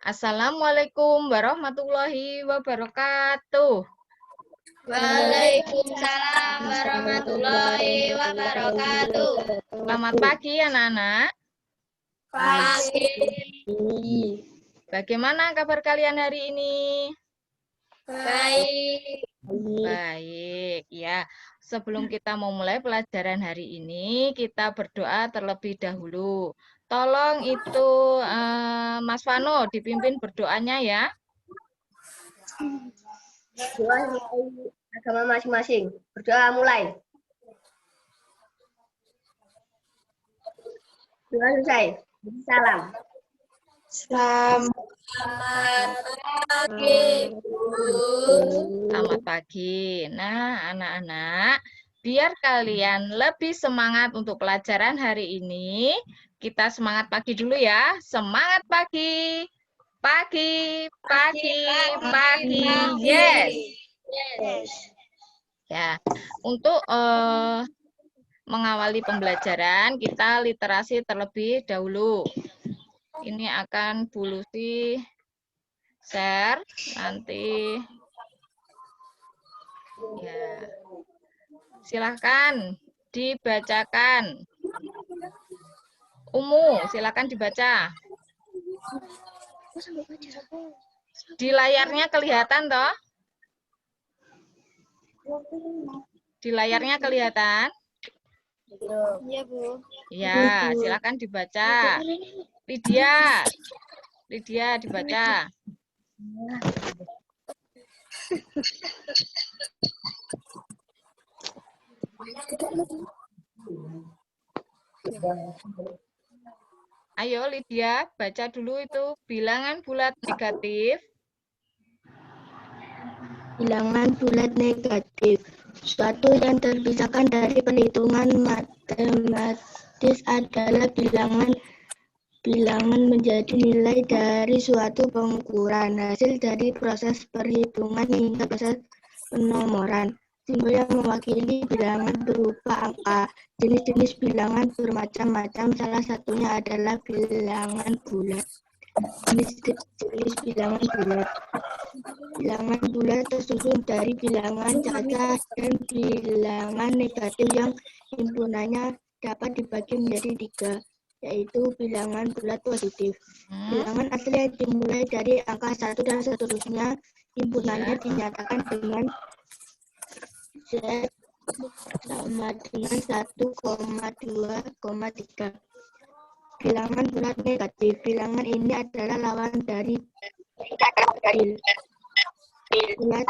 Assalamualaikum warahmatullahi wabarakatuh. Waalaikumsalam warahmatullahi wabarakatuh. Selamat pagi anak-anak. Pagi. Bagaimana kabar kalian hari ini? Baik. Baik, ya. Sebelum kita mau mulai pelajaran hari ini, kita berdoa terlebih dahulu. Tolong itu Mas Vano dipimpin berdoanya ya. Doa agama masing-masing. Berdoa mulai. Doa selesai. Salam. Selamat pagi, Bu. Selamat pagi. Nah, anak-anak, biar kalian lebih semangat untuk pelajaran hari ini, kita semangat pagi dulu ya. Semangat pagi. Pagi, pagi, pagi. Yes. Ya, untuk mengawali pembelajaran, kita literasi terlebih dahulu. Ini akan Bu Lucy share nanti. Ya. Silahkan dibacakan. Silahkan dibaca. Di layarnya kelihatan toh? Di layarnya kelihatan? Iya, Bu. Ya, silakan dibaca. Lydia dibaca. Ayo Lydia, baca dulu itu bilangan bulat negatif. Bilangan bulat negatif. Suatu yang terpisahkan dari perhitungan matematis adalah bilangan menjadi nilai dari suatu pengukuran, hasil dari proses perhitungan hingga proses penomoran. Simbol yang mewakili bilangan berupa angka. Jenis-jenis bilangan bermacam-macam, salah satunya adalah bilangan bulat. Jenis bilangan bulat. Bilangan bulat tersusun dari bilangan cacat dan bilangan negatif yang himpunannya dapat dibagi menjadi 3, yaitu bilangan bulat positif. Bilangan asli yang dimulai dari angka 1 dan seterusnya, himpunannya dinyatakan dengan Z sama dengan 1,2,3. Bilangan bulat negatif. Bilangan ini adalah lawan dari bulat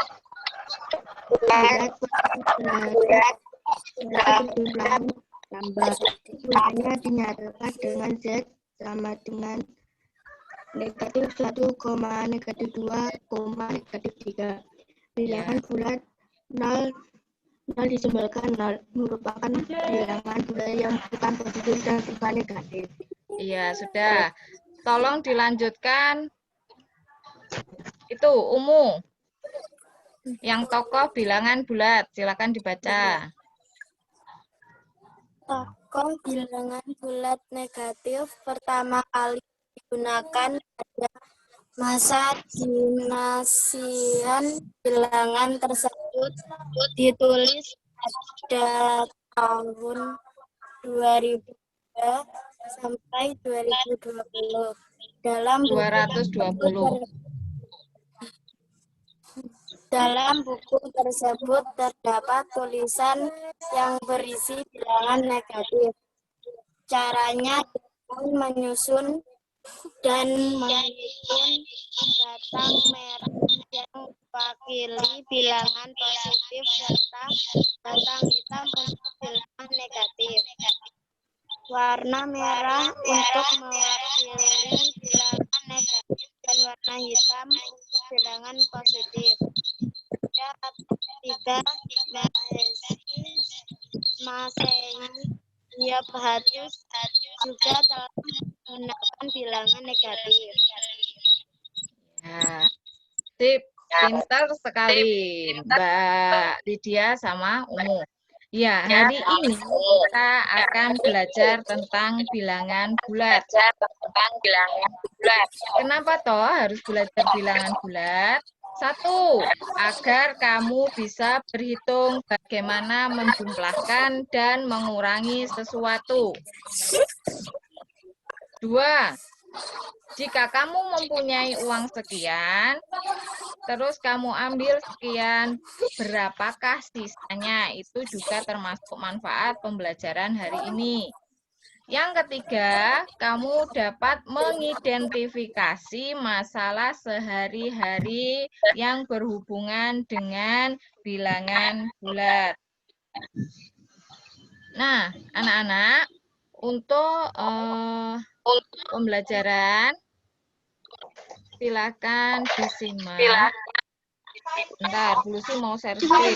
berjumlah tambah. Himpunannya dinyatakan dengan Z sama dengan negatif 1, negatif 2, negatif 3. Bilangan bulat 0 disimbolkan 0, merupakan bilangan bulat yang bukan positif dan bukan negatif. Iya, sudah. Tolong dilanjutkan. Itu Umu. Yang tokoh bilangan bulat, silakan dibaca. Tokoh bilangan bulat negatif pertama kali digunakan pada masa dinasian bilangan tersebut ditulis pada tahun 2002 sampai 2020. Dalam buku tersebut terdapat tulisan yang berisi bilangan negatif. Caranya dengan menyusun dan menghitung batang merah yang mewakili bilangan positif serta batang hitam untuk bilangan negatif. Warna merah untuk mewakili bilangan negatif dan warna hitam untuk bilangan positif. Tiga Masehi Yabhatus juga telah menggunakan bilangan negatif. Ya, sip, pintar sekali Mbak Lydia sama Umu. Ya, hari ini kita akan belajar tentang bilangan bulat. Kenapa toh harus belajar bilangan bulat? Satu, agar kamu bisa berhitung bagaimana menjumlahkan dan mengurangi sesuatu. Dua, jika kamu mempunyai uang sekian, terus kamu ambil sekian, berapakah sisanya? Itu juga termasuk manfaat pembelajaran hari ini. Yang ketiga, kamu dapat mengidentifikasi masalah sehari-hari yang berhubungan dengan bilangan bulat. Nah, anak-anak, untuk pembelajaran, silakan disimak. Bentar, Bu Lucy mau share screen.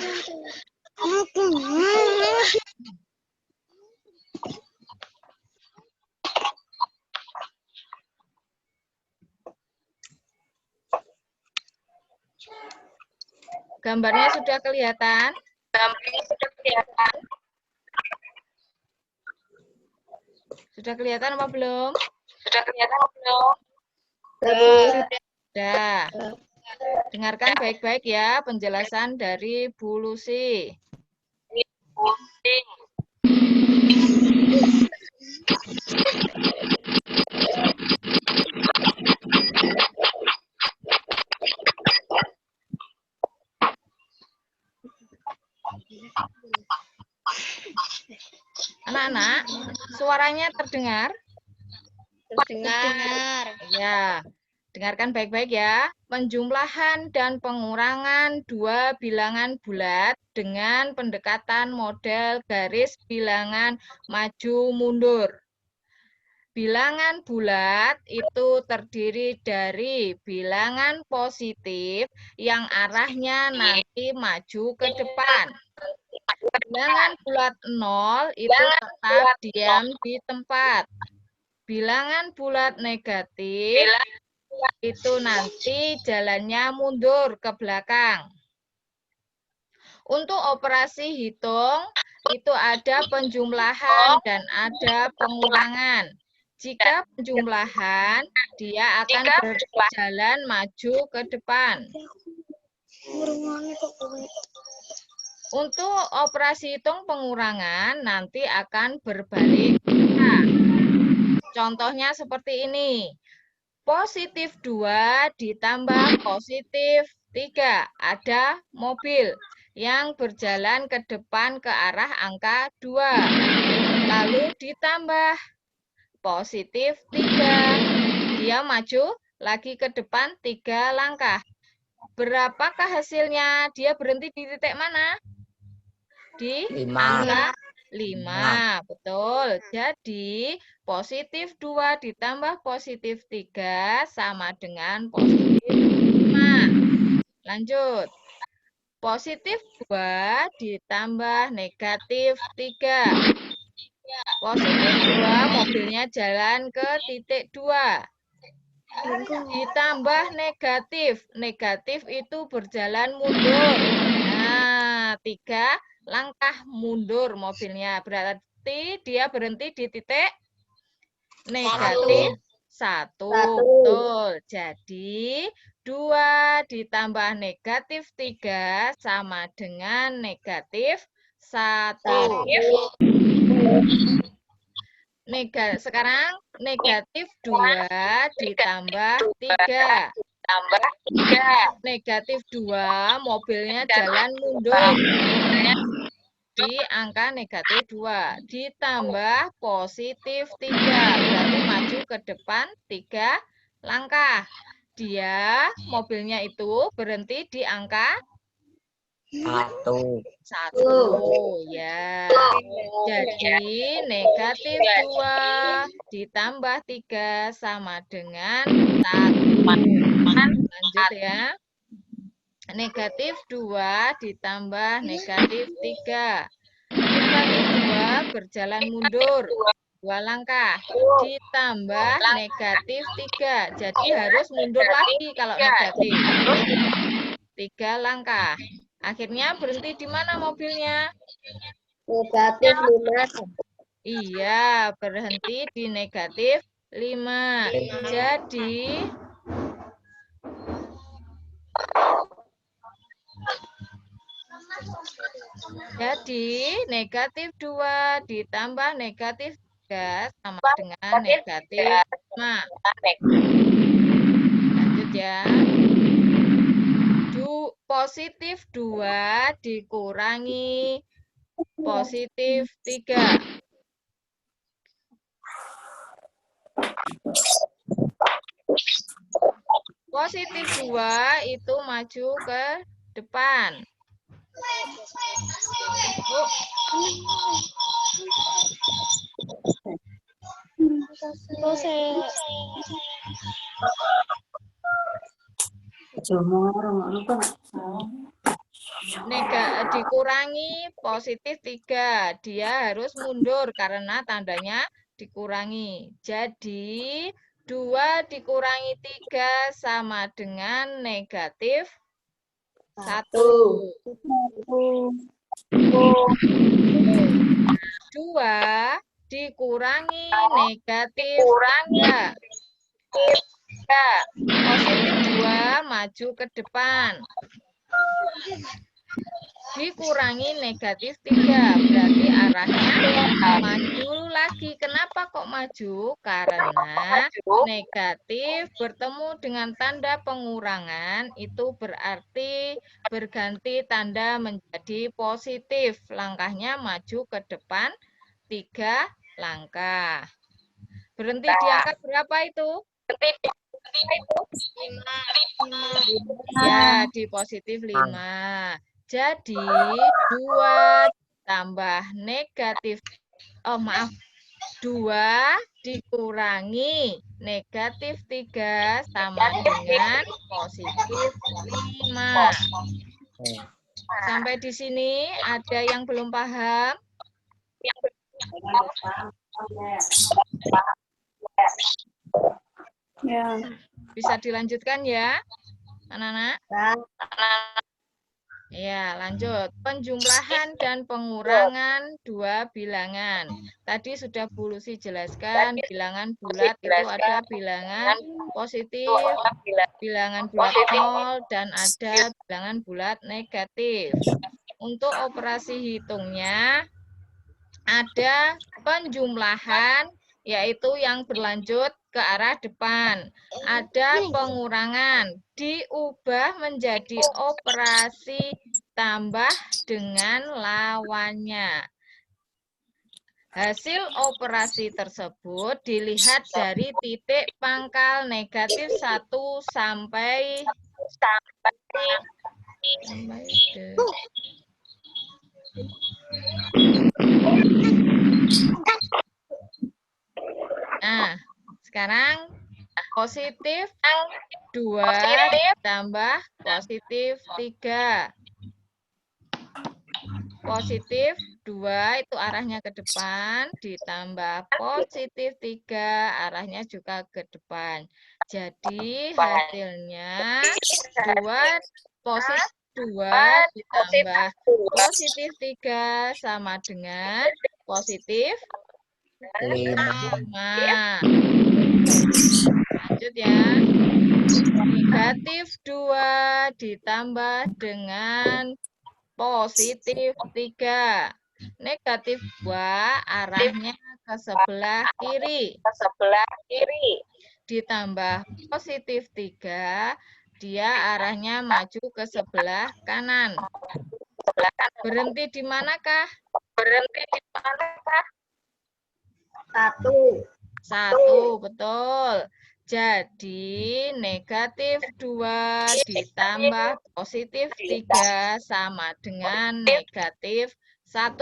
Gambarnya sudah kelihatan? Sudah kelihatan apa belum? Sudah. Dengarkan baik-baik ya penjelasan dari Bu Lucy. Anak-anak, suaranya terdengar? Terdengar. Ya, dengarkan baik-baik ya. Penjumlahan dan pengurangan dua bilangan bulat dengan pendekatan model garis bilangan maju mundur. Bilangan bulat itu terdiri dari bilangan positif yang arahnya nanti maju ke depan. Bilangan bulat 0 itu tetap diam di tempat. Bilangan bulat negatif itu nanti jalannya mundur ke belakang. Untuk operasi hitung, itu ada penjumlahan dan ada pengurangan. Jika penjumlahan, dia akan berjalan maju ke depan. Untuk operasi hitung pengurangan, nanti akan berbalik kata. Contohnya seperti ini. Positif 2 ditambah positif 3. Ada mobil yang berjalan ke depan ke arah angka 2. Lalu ditambah positif 3. Dia maju lagi ke depan 3 langkah. Berapakah hasilnya? Dia berhenti di titik mana? Di angka 5. Betul. Jadi, positif 2 ditambah positif 3 sama dengan positif 5. Lanjut. Positif 2 ditambah negatif 3. Positif 2, mobilnya jalan ke titik 2. Ditambah negatif. Negatif itu berjalan mundur. Nah, 3 langkah mundur mobilnya. Berarti dia berhenti di titik negatif 1. Betul. Jadi, 2 ditambah negatif 3 sama dengan negatif 1. Sekarang negatif 2 ditambah 3. Negatif 2, mobilnya jalan mundur di angka negatif 2. Ditambah positif 3. Berarti maju ke depan 3 langkah. Dia, mobilnya itu berhenti di angka 1. Ya. Jadi negatif 2 ditambah 3 sama dengan 1. Lanjut ya. Negatif 2 ditambah negatif 3. Negatif 2 berjalan mundur 2 langkah. Ditambah negatif 3. Jadi harus mundur lagi kalau negatif. 3 langkah. Akhirnya berhenti di mana mobilnya? Negatif 5. Iya, berhenti di negatif 5. Jadi negatif 2 ditambah negatif 3 sama dengan negatif 5. Lanjut ya. Positif 2 dikurangi positif 3. Positif 2 itu maju ke depan. Dikurangi positif 3. Dia harus mundur karena tandanya dikurangi. Jadi 2 dikurangi 3 sama dengan negatif 1. 2 dikurangi negatif 3. Positif 2 maju ke depan. Dikurangi negatif 3. Berarti arahnya maju lagi. Kenapa kok maju? Karena negatif bertemu dengan tanda pengurangan itu berarti berganti tanda menjadi positif. Langkahnya maju ke depan 3 langkah. Berhenti di angka berapa itu? Ya, di positif 5. Jadi 2 tambah negatif, 2 dikurangi negatif 3 sama dengan positif 5. Sampai di sini ada yang belum paham? Ya. Bisa dilanjutkan ya, anak-anak? Ya, lanjut. Penjumlahan dan pengurangan dua bilangan. Tadi sudah Bu Lucy jelaskan, bilangan bulat itu ada bilangan positif, bilangan bulat 0, dan ada bilangan bulat negatif. Untuk operasi hitungnya, ada penjumlahan, yaitu yang berlanjut ke arah depan. Ada pengurangan, diubah menjadi operasi tambah dengan lawannya. Hasil operasi tersebut dilihat dari titik pangkal negatif 1 sampai Nah, sekarang positif 2 ditambah positif 3. Positif 2 itu arahnya ke depan, ditambah positif 3 arahnya juga ke depan. Jadi hasilnya 2 positif 2 ditambah positif 3 sama dengan positif 5. Lanjut ya. Negatif 2 ditambah dengan positif 3. Negatif 2 arahnya ke sebelah kiri. Ditambah positif 3, dia arahnya maju ke sebelah kanan. Berhenti di manakah? 1, betul. Jadi negatif 2 ditambah positif 3 sama dengan negatif 1.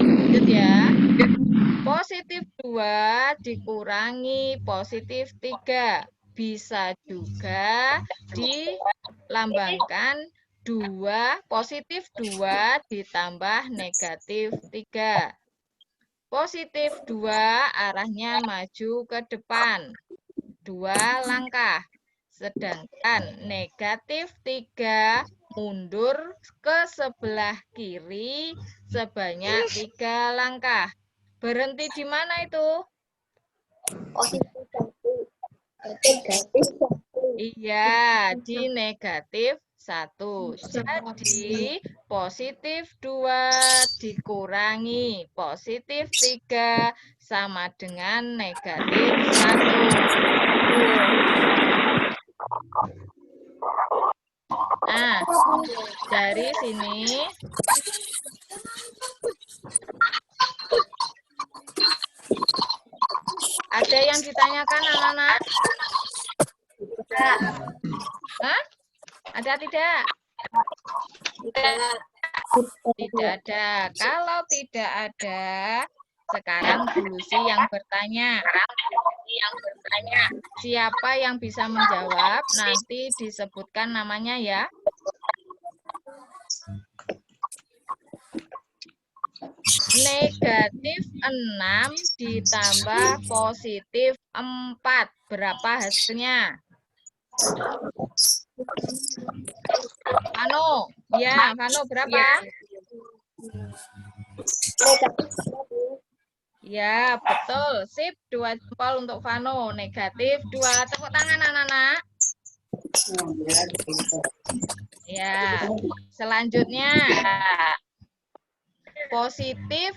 Lanjut ya. Positif 2 dikurangi positif 3. Bisa juga dilambangkan positif 2 ditambah negatif 3. Positif 2 arahnya maju ke depan. 2 langkah. Sedangkan negatif 3 mundur ke sebelah kiri sebanyak 3 langkah. Berhenti di mana itu? Iya, di negatif 1. Jadi, positif 2 dikurangi positif 3 sama dengan negatif 1. Nah, dari sini ada yang ditanyakan anak-anak? Hah? Ada tidak? Tidak ada. Kalau tidak ada, sekarang Bu Lucy yang bertanya. Siapa yang bisa menjawab? Nanti disebutkan namanya ya. Negatif 6 ditambah positif 4. Berapa hasilnya? Vano, ya, Vano berapa? Ya, betul. Sip, 2 jempol untuk Vano. Negatif 2. Tepuk tangan anak-anak. Ya, selanjutnya positif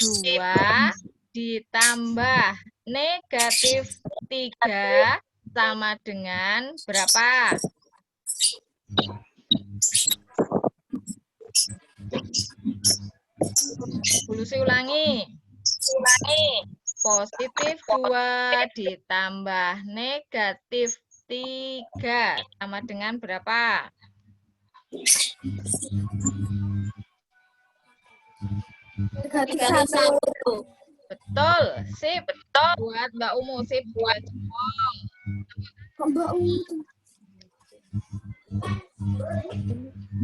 2 ditambah negatif 3 sama dengan berapa? Lucy ulangi. Positif 2 ditambah negatif 3 sama dengan berapa? Betul, sip. Buat Mbak Umu, sip. 2 jempol.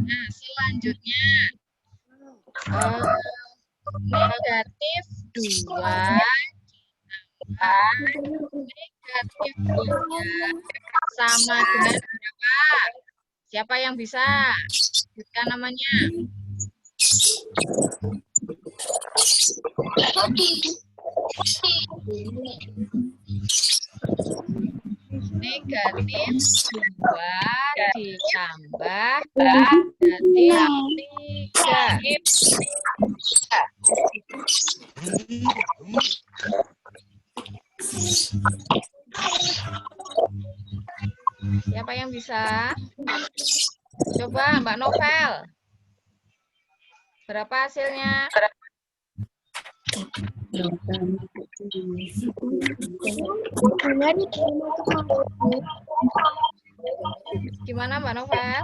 Nah, selanjutnya negatif 2 negatif 3 sama dengan berapa? Siapa yang bisa? Sebutkan namanya. Negatif 2 ditambah negatif 3. Siapa yang bisa? Coba Mbak Novel. Berapa hasilnya? Gimana Mbak Novel?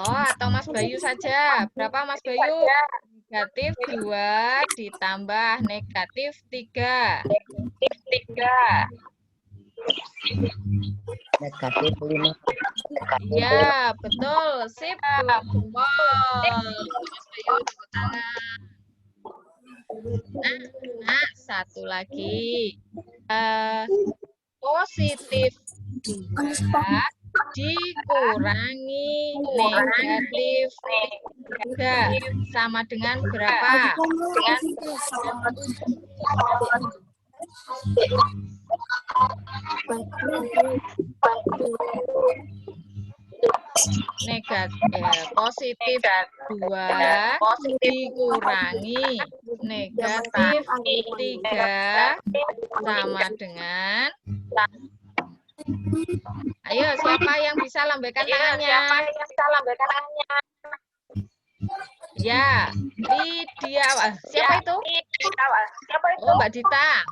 Oh, atau Mas Bayu saja. Berapa Mas Bayu? Negatif 2 ditambah negatif 3. Negatif 5. Iya, betul. Sip. Mas Bayu, tepuk tangan. Nah, satu lagi. Positif 2 dikurangi negatif 3 sama dengan berapa? Positif 2 dikurangi negatif 3 sama dengan, ayo siapa yang bisa lambaikan tangannya? Ya, Lydia. Siapa itu? Oh, Mbak Dita.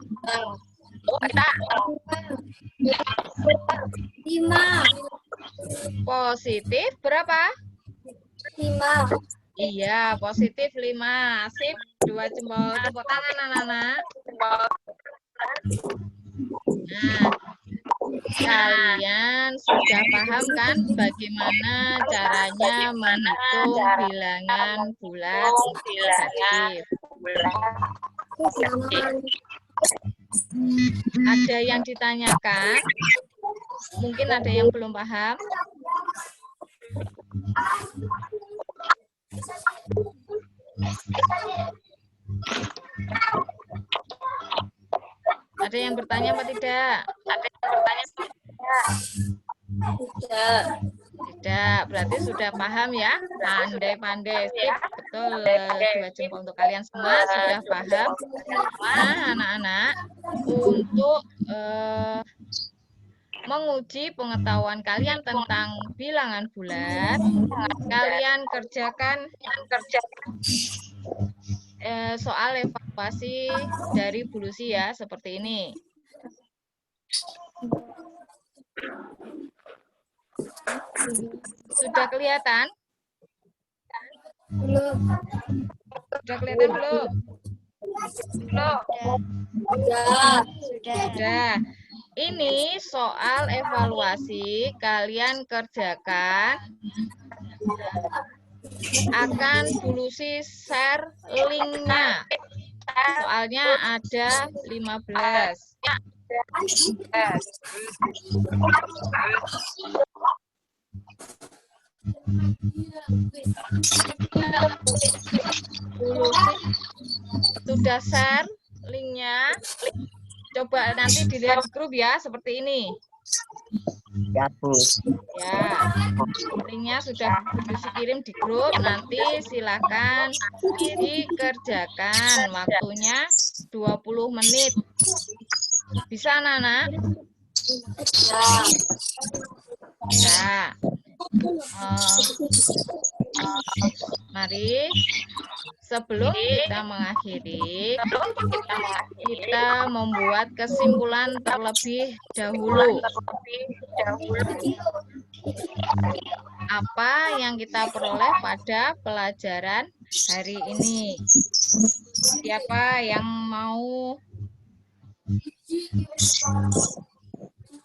5. Positif berapa? 5. Iya, positif 5. Sip, 2 jempol. Tepuk tangan anak-anak. Nah, kalian sudah paham kan bagaimana caranya menghitung bilangan bulat negatif? Ada yang ditanyakan? Mungkin ada yang belum paham. Ada yang bertanya apa tidak? Tidak, berarti sudah paham ya. Pandai-pandai, sip, betul. 2 jempol untuk kalian semua sudah paham. Nah, anak-anak, untuk menguji pengetahuan kalian tentang bilangan bulat, kalian kerjakan soal evaluasi dari Bulusi ya, seperti ini. Sudah kelihatan? Belum. Sudah kelihatan belum? Sudah. Ini soal evaluasi kalian kerjakan. Akan Bulusi share linknya. Soalnya ada 15. Sudah share linknya. Coba nanti dilihat di grup ya, seperti ini. Ya, Bu. Ya, linknya sudah kirim di grup. Nanti silakan dikerjakan. Waktunya 20 menit. Bisa, anak-anak? Ya. Mari, sebelum kita mengakhiri, kita membuat kesimpulan terlebih dahulu. Apa yang kita peroleh pada pelajaran hari ini? Siapa yang mau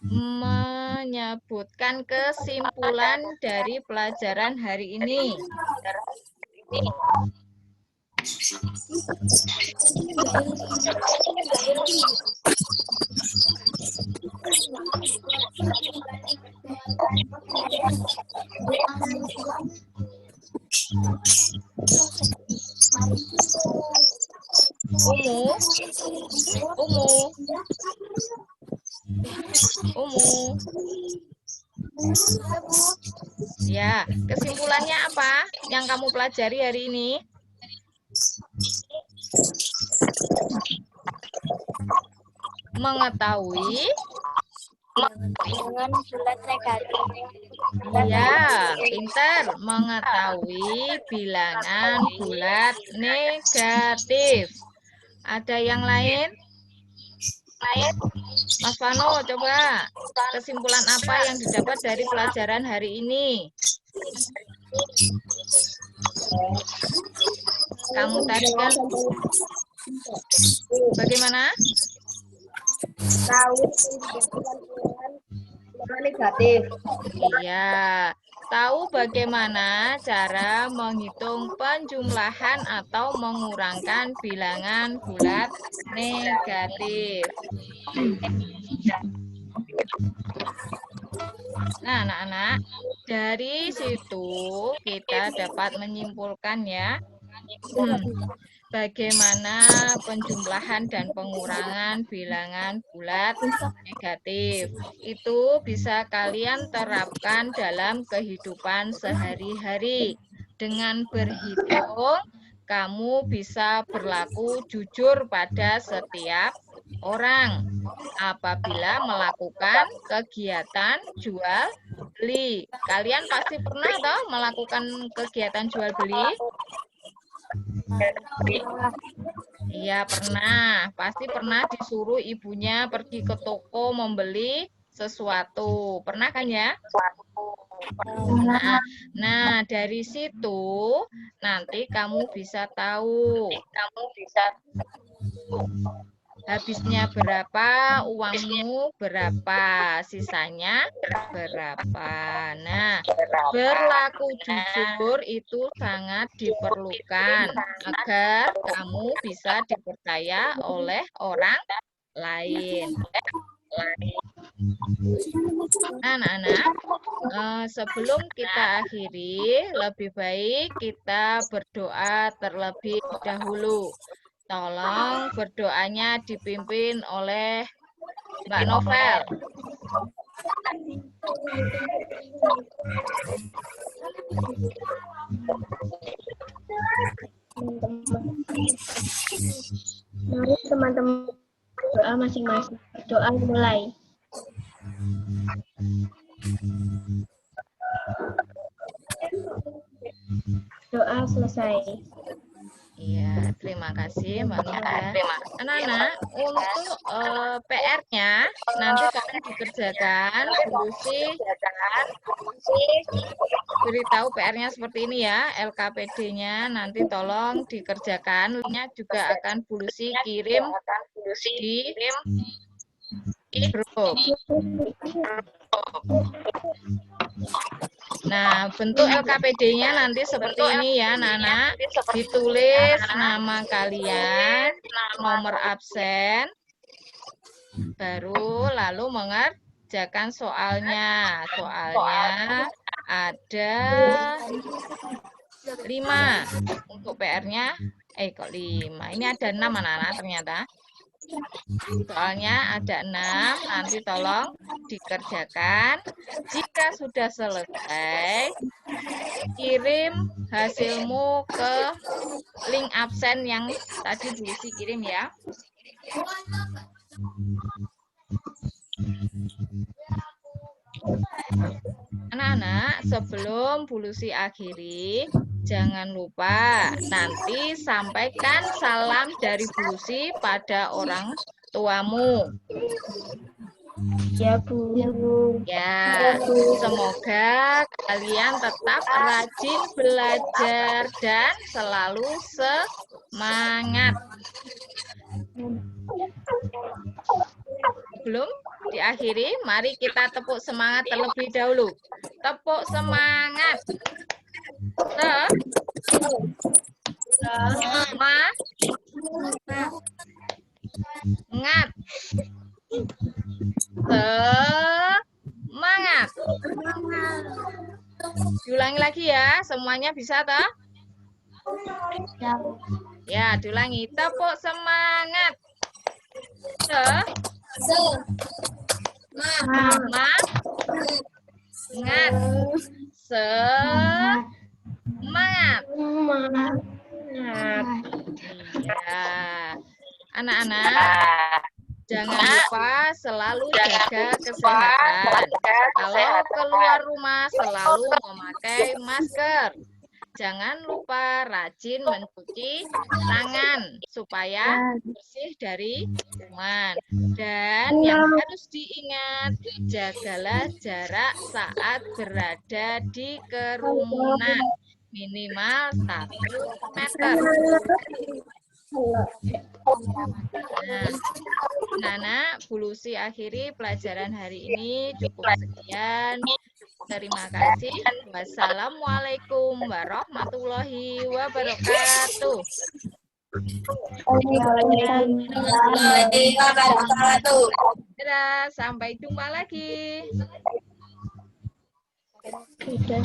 menyebutkan kesimpulan dari pelajaran hari ini? Umu. Ya, kesimpulannya apa yang kamu pelajari hari ini? Mengetahui Bilangan bulat negatif. ya, pintar. Mengetahui bilangan bulat negatif. Ada yang lain? Mas Vano, coba kesimpulan apa yang didapat dari pelajaran hari ini? Kamu tadi kan bagaimana? Tahu negatif. Iya, tahu bagaimana cara menghitung penjumlahan atau mengurangkan bilangan bulat negatif. Nah, anak-anak, dari situ kita dapat menyimpulkan ya, bagaimana penjumlahan dan pengurangan bilangan bulat negatif. Itu bisa kalian terapkan dalam kehidupan sehari-hari. Dengan berhitung, kamu bisa berlaku jujur pada setiap orang apabila melakukan kegiatan jual beli. Kalian pasti pernah toh melakukan kegiatan jual beli? Iya, pernah. Pasti pernah disuruh ibunya pergi ke toko membeli sesuatu. Pernah kan ya? Nah, dari situ nanti kamu bisa tahu. Habisnya berapa, uangmu berapa, sisanya berapa. Nah, berlaku jujur itu sangat diperlukan agar kamu bisa dipercaya oleh orang lain. Anak-anak, sebelum kita akhiri, lebih baik kita berdoa terlebih dahulu. Tolong berdoanya dipimpin oleh Mbak Novel. Mari teman-teman doa masing-masing. Doa mulai. Doa selesai. Iya, terima kasih Mbak Novel. Anak-anak, untuk PR-nya nanti kalian dikerjakan, Bu Lucy beritahu PR-nya seperti ini ya, LKPD-nya nanti tolong dikerjakan, linknya juga akan Bu Lucy kirim di grup. Nah, bentuk LKPD-nya nanti seperti ini ya, anak-anak. Ditulis nama kalian, nomor absen, baru lalu mengerjakan soalnya. Soalnya ada 5 untuk PR-nya. Kok 5? Ini ada 6 anak-anak ternyata. Soalnya ada 6, nanti tolong dikerjakan. Jika sudah selesai, kirim hasilmu ke link absen yang tadi Bu Lucy kirim ya. Anak-anak, sebelum Bu Lucy akhiri, jangan lupa nanti sampaikan salam dari Bu Lucy pada orang tuamu. Ya, Bu. Ya, semoga kalian tetap rajin belajar dan selalu semangat. Sebelum diakhiri, mari kita tepuk semangat terlebih dahulu. Tepuk semangat. Semangat. Semangat. Diulangi lagi ya, semuanya bisa toh? Ya, diulangi. Tepuk semangat. Semangat. Semangat. Iya. Anak-anak, jangan lupa selalu jaga kesehatan. Kalau keluar rumah selalu memakai masker. Jangan lupa rajin mencuci tangan supaya bersih dari kuman. Dan yang harus diingat, jagalah jarak saat berada di kerumunan. Minimal 1 meter. Nah, Bu Lucy akhiri pelajaran hari ini. Cukup sekian. Terima kasih. Wassalamualaikum warahmatullahi wabarakatuh. Dadah, sampai jumpa lagi. Sudah.